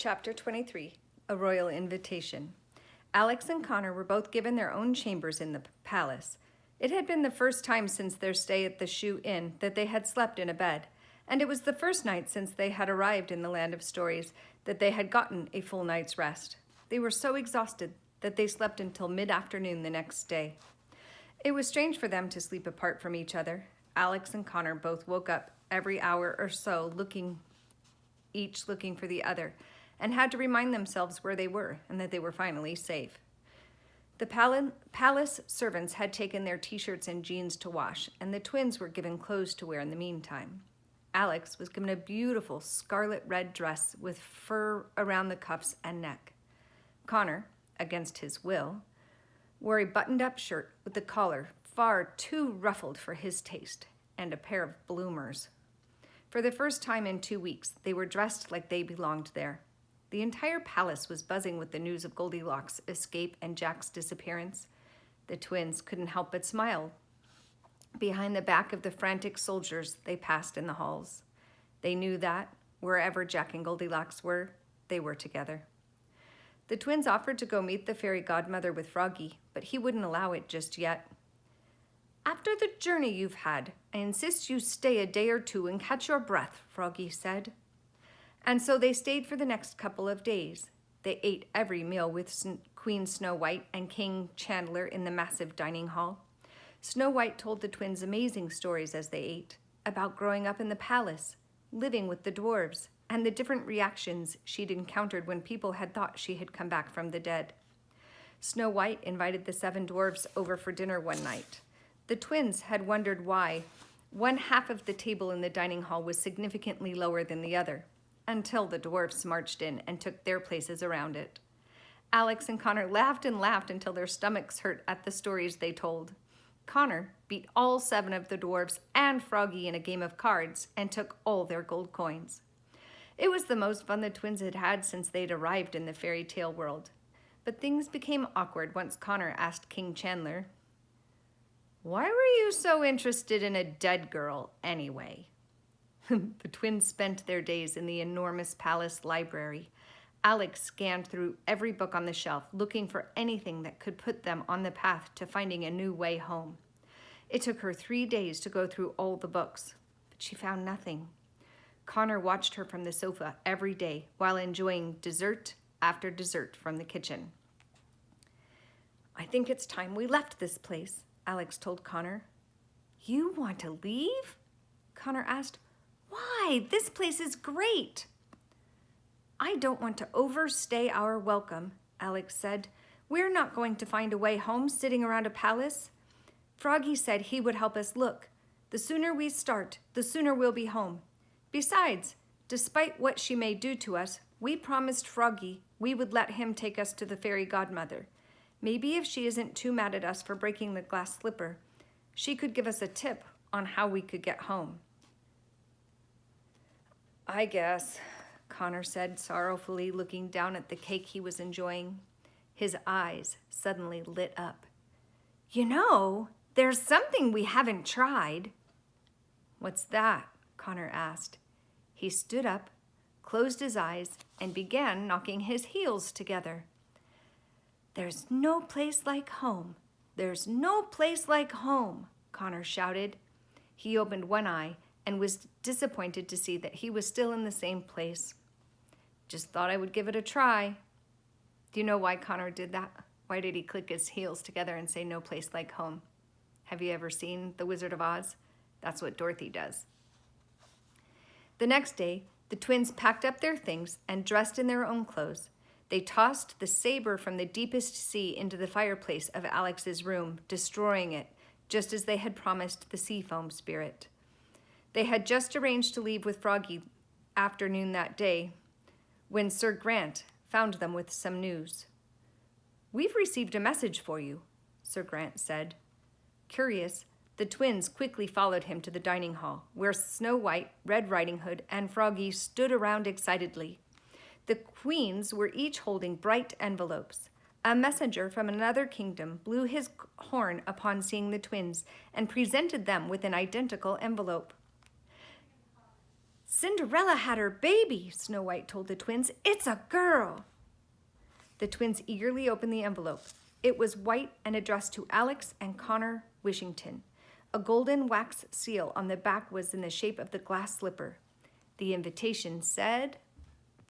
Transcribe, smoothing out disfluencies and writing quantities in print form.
Chapter 23, A Royal Invitation. Alex and Connor were both given their own chambers in the palace. It had been the first time since their stay at the Shoe Inn that they had slept in a bed, and it was the first night since they had arrived in the Land of Stories that they had gotten a full night's rest. They were so exhausted that they slept until mid-afternoon the next day. It was strange for them to sleep apart from each other. Alex and Connor both woke up every hour or so each looking for the other, and had to remind themselves where they were and that they were finally safe. The palace servants had taken their t-shirts and jeans to wash, and the twins were given clothes to wear in the meantime. Alex was given a beautiful scarlet red dress with fur around the cuffs and neck. Connor, against his will, wore a buttoned-up shirt with the collar far too ruffled for his taste and a pair of bloomers. For the first time in 2 weeks, they were dressed like they belonged there. The entire palace was buzzing with the news of Goldilocks' escape and Jack's disappearance. The twins couldn't help but smile behind the back of the frantic soldiers they passed in the halls. They knew that, wherever Jack and Goldilocks were, they were together. The twins offered to go meet the fairy godmother with Froggy, but he wouldn't allow it just yet. "After the journey you've had, I insist you stay a day or two and catch your breath," Froggy said. And so they stayed for the next couple of days. They ate every meal with Queen Snow White and King Chandler in the massive dining hall. Snow White told the twins amazing stories as they ate, about growing up in the palace, living with the dwarves, and the different reactions she'd encountered when people had thought she had come back from the dead. Snow White invited the 7 dwarves over for dinner one night. The twins had wondered why one half of the table in the dining hall was significantly lower than the other, until the dwarfs marched in and took their places around it. Alex and Connor laughed and laughed until their stomachs hurt at the stories they told. Connor beat all 7 of the dwarfs and Froggy in a game of cards and took all their gold coins. It was the most fun the twins had had since they'd arrived in the fairy tale world. But things became awkward once Connor asked King Chandler, "Why were you so interested in a dead girl anyway?" The twins spent their days in the enormous palace library. Alex scanned through every book on the shelf, looking for anything that could put them on the path to finding a new way home. It took her 3 days to go through all the books, but she found nothing. Connor watched her from the sofa every day while enjoying dessert after dessert from the kitchen. "I think it's time we left this place," Alex told Connor. "You want to leave?" Connor asked. "Why? This place is great." "I don't want to overstay our welcome," Alex said. "We're not going to find a way home sitting around a palace. Froggy said he would help us look. The sooner we start, the sooner we'll be home. Besides, despite what she may do to us, we promised Froggy we would let him take us to the fairy godmother. Maybe if she isn't too mad at us for breaking the glass slipper, she could give us a tip on how we could get home." "I guess," Connor said sorrowfully, looking down at the cake he was enjoying. His eyes suddenly lit up. "You know, there's something we haven't tried." "What's that?" Connor asked. He stood up, closed his eyes, and began knocking his heels together. "There's no place like home. There's no place like home," Connor shouted. He opened one eye and was disappointed to see that he was still in the same place. "Just thought I would give it a try." Do you know why Connor did that? Why did he click his heels together and say no place like home? Have you ever seen The Wizard of Oz? That's what Dorothy does. The next day, the twins packed up their things and dressed in their own clothes. They tossed the saber from the deepest sea into the fireplace of Alex's room, destroying it, just as they had promised the sea foam spirit. They had just arranged to leave with Froggy afternoon that day when Sir Grant found them with some news. "We've received a message for you," Sir Grant said. Curious, the twins quickly followed him to the dining hall, where Snow White, Red Riding Hood, and Froggy stood around excitedly. The queens were each holding bright envelopes. A messenger from another kingdom blew his horn upon seeing the twins and presented them with an identical envelope. Cinderella had her baby, Snow White told the twins. It's a girl. The twins eagerly opened the envelope. It was white and addressed to Alex and Connor Wishington. A golden wax seal on the back was in the shape of the glass slipper. The invitation said,